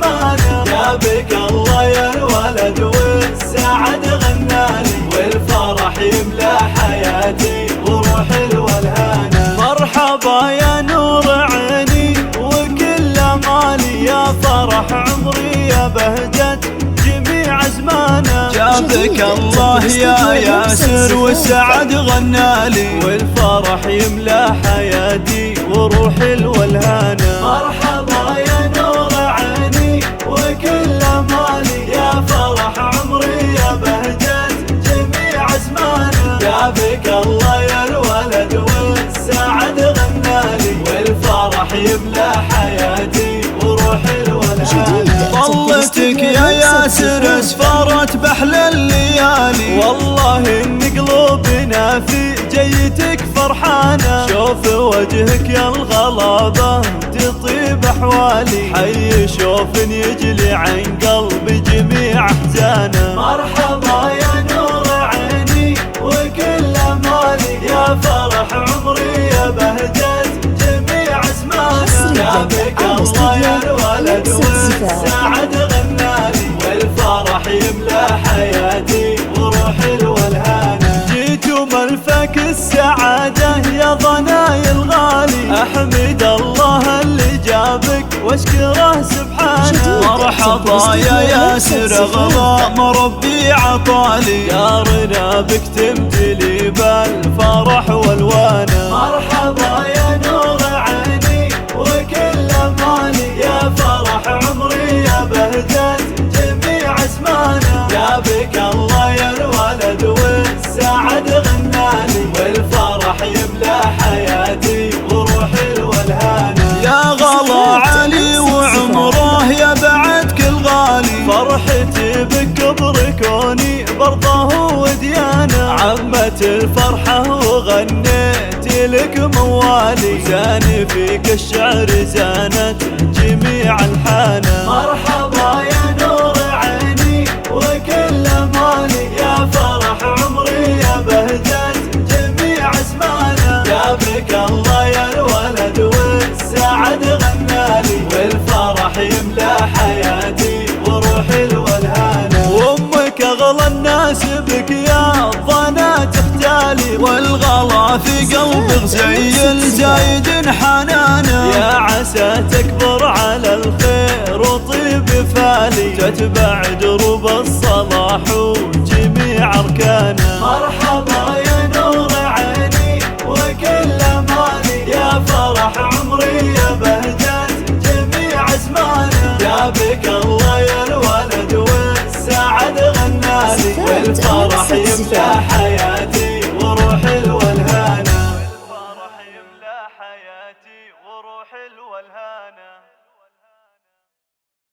أزمانه، جابك الله يا الولد والسعد غنالي، والفرح يملى حياتي وروح الولهانة. مرحبا يا نور عيني وكل مالي، يا فرح عمري يا بهجة جميع أزمانه، جابك الله يا ياسر والسعد غنالي، والفرح يملى حياتي وروح الولهانة. مرحبا يا نور عيني وكل مالي، يا فرح عمري يا بهجة جميع أزمانه، جابك الله يا الولد والسعد غنالي، والفرح يملى حياتي وروح الولهانة. طلتك يا ياسر اسفرت بحل الليالي، والله ان قلوبنا في جيتك فرحانة، شوف وجهك يا الغلابة تطيب احوالي، حي شوف يجلي عن قلبي جميع احزانه. مرحبا يا نور عيني وكل مالي، يا فرح عمري يا بهجة جميع أزمانه، جابك الله يا الولد والسعد غنالي، والفرح يملى حياتي وروح الولهانة. جيتوا ملفك السعادة يا ضناي الغالي، أحمد الله اللي جابك واشكره سبحانه. مرحبا يا ياسر اغلى مربي عطالي، دارنا بك تمتلي بالفرح والوانه. مرحبا يا نور عيني وكل مالي، يا فرح عمري يا بهجة جميع أزمانه، جابك الله يا الولد والسعد غنالي، والفرح يملى حياتي وروح الولهانة. يا غلا علي وعمره يا بعد كل غالي، فرحتي بكبر كوني برضه وديانه، عمت الفرحة وغنيت لك موالي، زاني فيك الشعر زانت جميع الحانه. مرحبا يا نور عيني وكل مالي، يا فرح عمري يا بهجة جميع أزمانه، جابك الله يا الولد والسعد غنالي، والفرح يملى حياتي وروح الولهانة. وامك اغلى الناس بك يا الظنا تختالي، والغلا في قلبك زي الزايد حنانه، يا عسى تكبر على الخير وطيب فالي، تتبع دروب الصلاح وجميع اركانه. مرحبا يا نور عيني وكل مالي، يا فرح عمري يا بهجة جميع أزمانه، جابك الله يا الولد والسعد غنالي، والفرح يملى